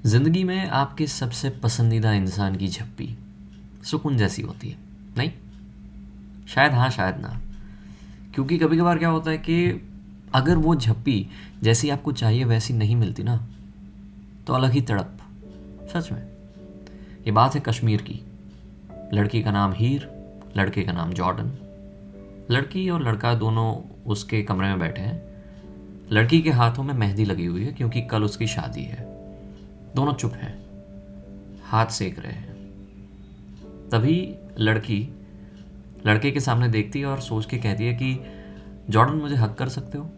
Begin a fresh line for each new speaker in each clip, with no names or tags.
ज़िंदगी में आपके सबसे पसंदीदा इंसान की झप्पी सुकून जैसी होती है, नहीं? शायद हाँ, शायद ना। क्योंकि कभी कभार क्या होता है कि अगर वो झप्पी जैसी आपको चाहिए वैसी नहीं मिलती ना, तो अलग ही तड़प। सच में। ये बात है कश्मीर की। लड़की का नाम हीर, लड़के का नाम जॉर्डन। लड़की और लड़का दोनों उसके कमरे में बैठे हैं। लड़की के हाथों में मेहंदी लगी हुई है क्योंकि कल उसकी शादी है। दोनों चुप हैं, हाथ सेक रहे हैं। तभी लड़की लड़के के सामने देखती है और सोच के कहती है कि जॉर्डन, मुझे हक कर सकते हो?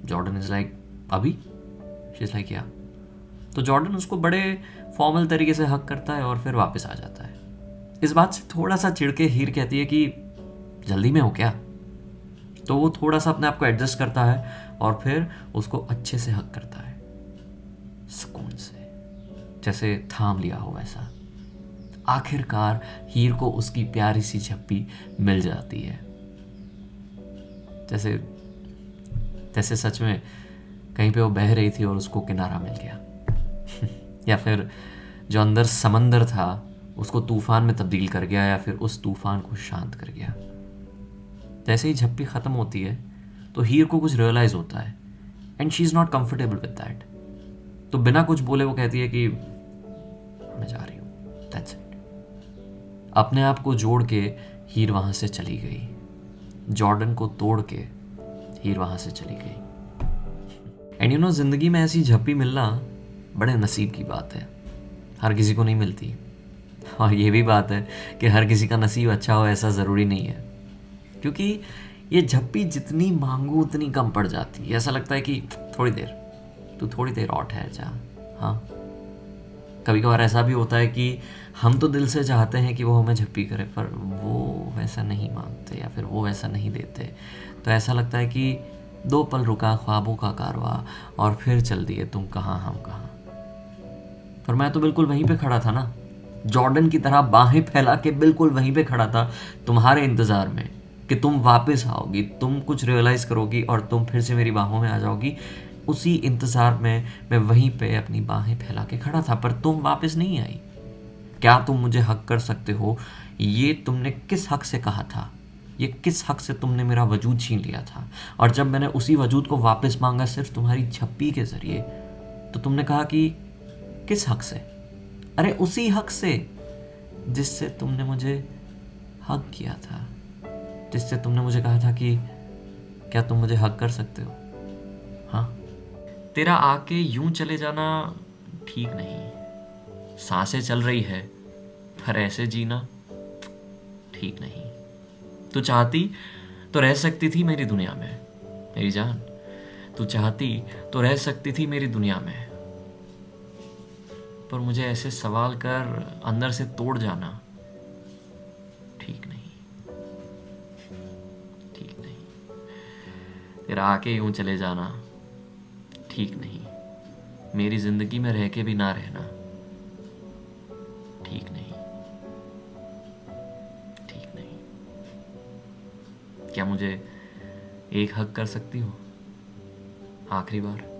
जॉर्डन इज़ लाइक, अभी? शी इज़ लाइक, या। तो जॉर्डन उसको बड़े फॉर्मल तरीके से हक करता है और फिर वापस आ जाता है। इस बात से थोड़ा सा चिढ़ के हीर कहती है कि जल्दी में हो क्या? तो वो थोड़ा सा अपने आप को एडजस्ट करता है और फिर उसको अच्छे से हक करता है, सुकून से, जैसे थाम लिया हो वैसा। आखिरकार हीर को उसकी प्यारी सी झप्पी मिल जाती है। जैसे जैसे सच में कहीं पे वो बह रही थी और उसको किनारा मिल गया। या फिर जो अंदर समंदर था उसको तूफान में तब्दील कर गया, या फिर उस तूफान को शांत कर गया। जैसे ही झप्पी ख़त्म होती है तो हीर को कुछ रियलाइज़ होता है and she is not comfortable with that. तो बिना कुछ बोले वो कहती है कि मैं जा रही हूँ, दैट्स इट। अपने आप को जोड़ के हीर वहाँ से चली गई। जॉर्डन को तोड़ के हीर वहाँ से चली गई। एंड यू नो, ज़िंदगी में ऐसी झप्पी मिलना बड़े नसीब की बात है। हर किसी को नहीं मिलती। और ये भी बात है कि हर किसी का नसीब अच्छा हो ऐसा ज़रूरी नहीं है, क्योंकि ये झप्पी जितनी मांगू उतनी कम पड़ जाती है। ऐसा लगता है कि तू थोड़ी देर और ठहर जा। हाँ, कभी कभार ऐसा भी होता है कि हम तो दिल से चाहते हैं कि वो हमें झप्पी करे, पर वो वैसा नहीं मांगते या फिर वो वैसा नहीं देते। तो ऐसा लगता है कि 2 पल रुका ख्वाबों का कारवां और फिर चल दिए तुम कहाँ हम कहाँ। पर मैं तो बिल्कुल वहीं पे खड़ा था ना, जॉर्डन की तरह बाहें फैला के बिल्कुल वहीं पे खड़ा था, तुम्हारे इंतज़ार में कि तुम वापस आओगी, तुम कुछ रियलाइज़ करोगी और तुम फिर से मेरी बाहों में आ जाओगी। उसी इंतज़ार में मैं वहीं पे अपनी बाहें फैला के खड़ा था, पर तुम वापस नहीं आई। क्या तुम मुझे हक कर सकते हो? ये तुमने किस हक से कहा था? ये किस हक से तुमने मेरा वजूद छीन लिया था? और जब मैंने उसी वजूद को वापस मांगा सिर्फ तुम्हारी झप्पी के ज़रिए, तो तुमने कहा कि किस हक से? अरे उसी हक से जिससे तुमने मुझे हक किया था, जिससे तुमने मुझे कहा था कि क्या तुम मुझे हक कर सकते हो? हाँ। तेरा आके यूं चले जाना ठीक नहीं। सांसें चल रही है पर ऐसे जीना ठीक नहीं। तू चाहती तो रह सकती थी मेरी दुनिया में, मेरी जान। तू चाहती तो रह सकती थी मेरी दुनिया में, पर मुझे ऐसे सवाल कर अंदर से तोड़ जाना ठीक नहीं, ठीक नहीं। तेरा आके यूं चले जाना ठीक नहीं। मेरी जिंदगी में रह के भी ना रहना ठीक नहीं, ठीक नहीं। क्या मुझे एक हक कर सकती हो? आखिरी बार।